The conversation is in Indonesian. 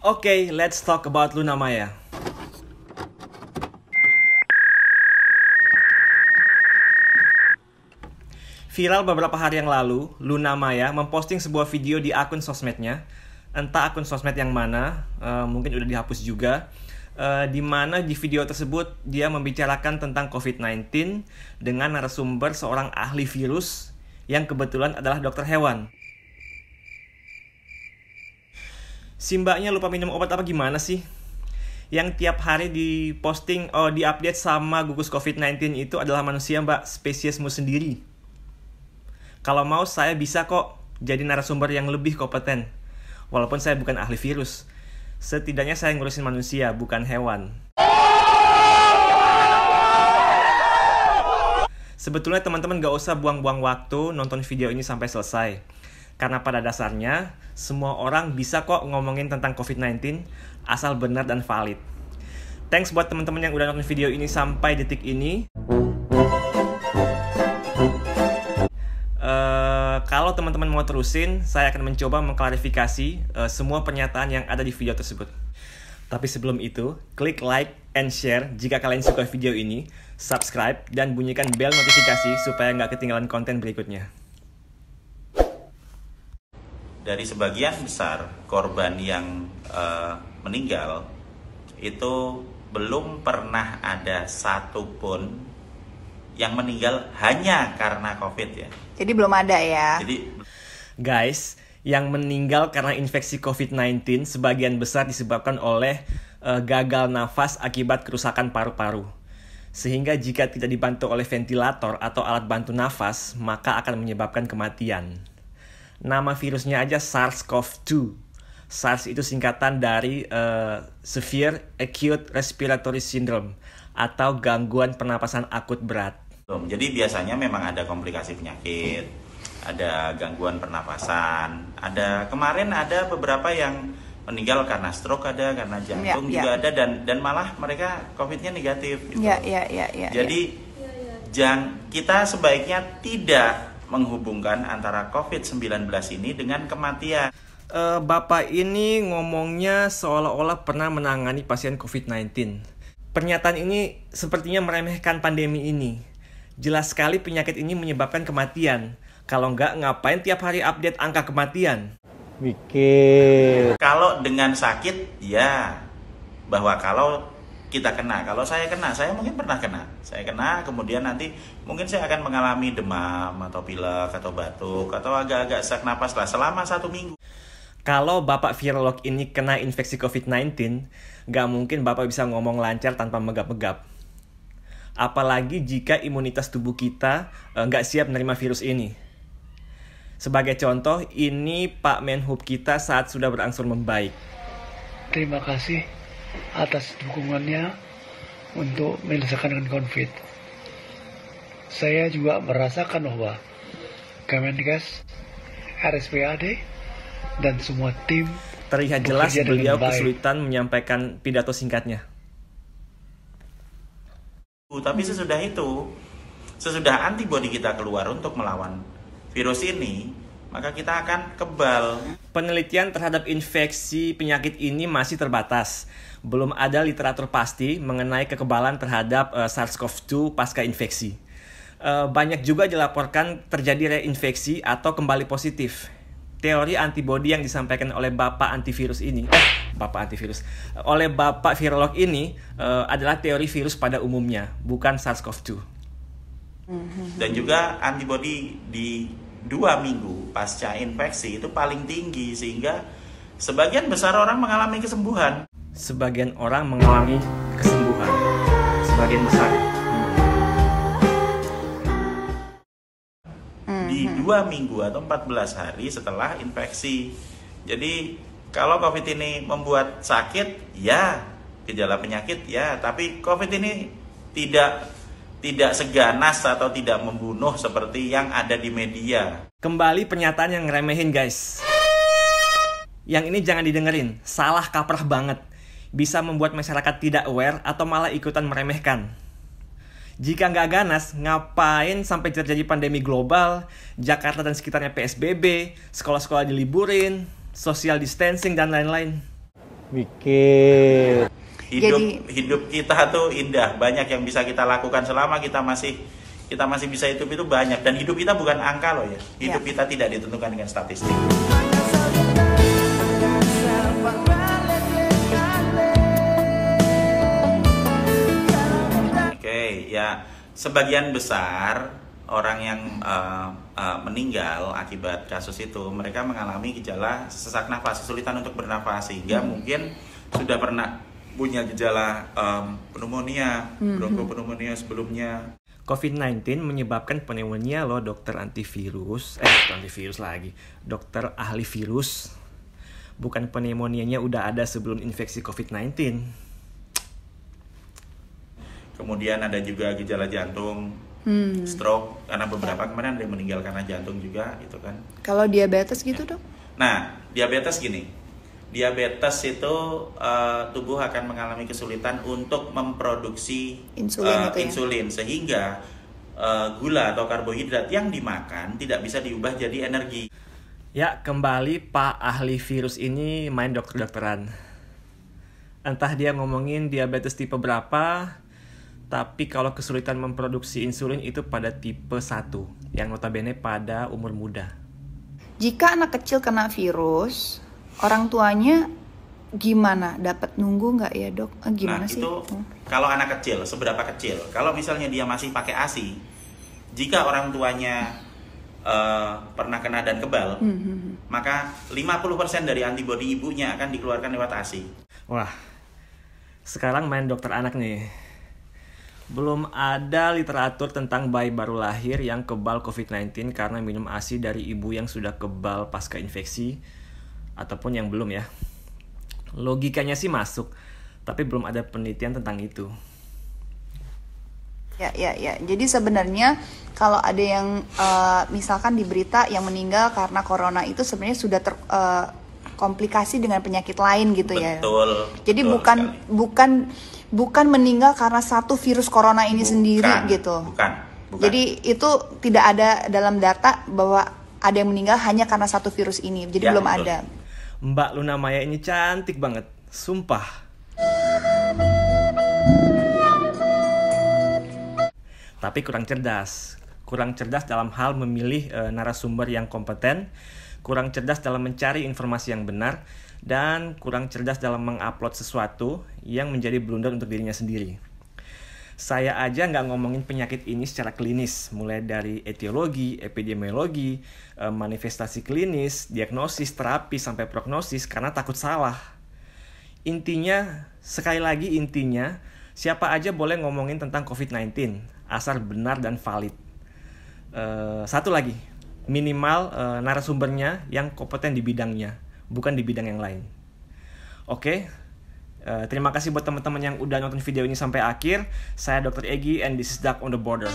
Okay, let's talk about Luna Maya. Viral beberapa hari yang lalu, Luna Maya memposting sebuah video di akun sosmednya. Entah akun sosmed yang mana, mungkin udah dihapus juga. Di mana di video tersebut dia membicarakan tentang COVID-19 dengan narasumber seorang ahli virus yang kebetulan adalah dokter hewan. Si mbaknya lupa minum obat apa gimana sih? Yang tiap hari diposting, diupdate sama gugus COVID-19 itu adalah manusia mbak, spesiesmu sendiri. Kalau mau saya bisa kok jadi narasumber yang lebih kompeten. Walaupun saya bukan ahli virus. Setidaknya saya ngurusin manusia, bukan hewan. Sebetulnya teman-teman gak usah buang-buang waktu nonton video ini sampai selesai. Karena pada dasarnya, semua orang bisa kok ngomongin tentang COVID-19 asal benar dan valid. Thanks buat teman-teman yang udah nonton video ini sampai detik ini. Kalau teman-teman mau terusin, saya akan mencoba mengklarifikasi semua pernyataan yang ada di video tersebut. Tapi sebelum itu, klik like and share jika kalian suka video ini, subscribe, dan bunyikan bel notifikasi supaya nggak ketinggalan konten berikutnya. Dari sebagian besar korban yang meninggal, itu belum pernah ada satupun yang meninggal hanya karena COVID ya. Jadi belum ada ya. Guys, yang meninggal karena infeksi COVID-19 sebagian besar disebabkan oleh gagal nafas akibat kerusakan paru-paru. Sehingga jika tidak dibantu oleh ventilator atau alat bantu nafas, maka akan menyebabkan kematian. Nama virusnya aja SARS-CoV-2. SARS itu singkatan dari Severe Acute Respiratory Syndrome atau gangguan pernapasan akut berat. Jadi biasanya memang ada komplikasi penyakit, ada gangguan pernapasan, kemarin ada beberapa yang meninggal karena stroke, ada karena jantung juga ada, dan malah mereka COVID-nya negatif. Gitu. Jadi kita sebaiknya tidak menghubungkan antara COVID-19 ini dengan kematian. Bapak ini ngomongnya seolah-olah pernah menangani pasien COVID-19. Pernyataan ini sepertinya meremehkan pandemi ini. Jelas sekali penyakit ini menyebabkan kematian. Kalau enggak, ngapain tiap hari update angka kematian? Mikir. Kalau dengan sakit, ya. Bahwa kalau kita kena, kalau saya kena, saya mungkin pernah kena. Saya kena, kemudian nanti mungkin saya akan mengalami demam, atau pilek, atau batuk, atau agak-agak sesak napas lah selama 1 minggu. Kalau Bapak virolog ini kena infeksi COVID-19, gak mungkin Bapak bisa ngomong lancar tanpa megap-megap. Apalagi jika imunitas tubuh kita gak siap menerima virus ini. Sebagai contoh, ini Pak Menhub kita saat sudah berangsur membaik. Terima kasih atas dukungannya untuk menyelesaikan dengan COVID. Saya juga merasakan bahwa Kemenkes, RSPAD, dan semua tim terlihat jelas beliau kesulitan menyampaikan pidato singkatnya. Tapi sesudah antibodi kita keluar untuk melawan virus ini, maka kita akan kebal. Penelitian terhadap infeksi penyakit ini masih terbatas. Belum ada literatur pasti mengenai kekebalan terhadap SARS-CoV-2 pasca infeksi. Banyak juga dilaporkan terjadi reinfeksi atau kembali positif. Teori antibodi yang disampaikan oleh Bapak virolog ini adalah teori virus pada umumnya, bukan SARS-CoV-2. Dan juga antibodi di 2 minggu pasca infeksi itu paling tinggi, sehingga sebagian besar orang mengalami kesembuhan. Sebagian orang mengalami kesembuhan. Sebagian besar. Di 2 minggu atau 14 hari setelah infeksi. Jadi kalau COVID ini membuat sakit, ya gejala penyakit ya, tapi COVID ini tidak seganas atau tidak membunuh seperti yang ada di media. Kembali pernyataan yang ngeremehin guys. Yang ini jangan didengerin, salah kaprah banget. Bisa membuat masyarakat tidak aware atau malah ikutan meremehkan. Jika nggak ganas, ngapain sampai terjadi pandemi global, Jakarta dan sekitarnya PSBB, sekolah-sekolah diliburin, social distancing, dan lain-lain. mikir. Hidup kita tuh indah, banyak yang bisa kita lakukan selama kita masih bisa hidup itu banyak, dan hidup kita bukan angka loh ya. Hidup kita tidak ditentukan dengan statistik. Oke, ya sebagian besar orang yang meninggal akibat kasus itu, mereka mengalami gejala sesak nafas, kesulitan untuk bernafas, sehingga mungkin sudah pernah punya gejala pneumonia, bronchopneumonia sebelumnya. COVID-19 menyebabkan pneumonia loh, dokter dokter ahli virus. Bukan pneumonianya udah ada sebelum infeksi COVID-19. Kemudian ada juga gejala jantung, stroke, karena beberapa kemarin ada yang meninggal karena jantung juga gitu kan. Kalau diabetes gitu dok? Nah, diabetes gini, diabetes itu tubuh akan mengalami kesulitan untuk memproduksi insulin, sehingga gula atau karbohidrat yang dimakan tidak bisa diubah jadi energi. Ya, kembali Pak ahli virus ini main dokter-dokteran. Entah dia ngomongin diabetes tipe berapa, tapi kalau kesulitan memproduksi insulin itu pada tipe 1, yang notabene pada umur muda. Jika anak kecil kena virus, orang tuanya gimana? Dapat nunggu nggak ya dok? Gimana sih? Itu kalau anak kecil, seberapa kecil? Kalau misalnya dia masih pakai ASI, jika orang tuanya pernah kena dan kebal, maka 50% dari antibodi ibunya akan dikeluarkan lewat ASI. Wah, sekarang main dokter anak nih. Belum ada literatur tentang bayi baru lahir yang kebal COVID-19 karena minum ASI dari ibu yang sudah kebal pasca infeksi, ataupun yang belum ya. Logikanya sih masuk, tapi belum ada penelitian tentang itu. Ya. Jadi sebenarnya kalau ada yang misalkan di berita yang meninggal karena corona itu sebenarnya sudah terkomplikasi dengan penyakit lain gitu ya. Betul. Jadi bukan meninggal karena satu virus corona ini sendiri gitu. Bukan. Jadi itu tidak ada dalam data bahwa ada yang meninggal hanya karena satu virus ini. Jadi belum betul. Ada. Mbak Luna Maya ini cantik banget, sumpah. Tapi kurang cerdas dalam hal memilih narasumber yang kompeten, kurang cerdas dalam mencari informasi yang benar, dan kurang cerdas dalam mengupload sesuatu yang menjadi blunder untuk dirinya sendiri. Saya aja nggak ngomongin penyakit ini secara klinis, mulai dari etiologi, epidemiologi, manifestasi klinis, diagnosis, terapi, sampai prognosis, karena takut salah. Intinya, siapa aja boleh ngomongin tentang COVID-19, asal benar dan valid. Satu lagi, minimal narasumbernya yang kompeten di bidangnya, bukan di bidang yang lain. Oke, terima kasih buat teman-teman yang udah nonton video ini sampai akhir. Saya Dr. Egy and this is Duck on the Border.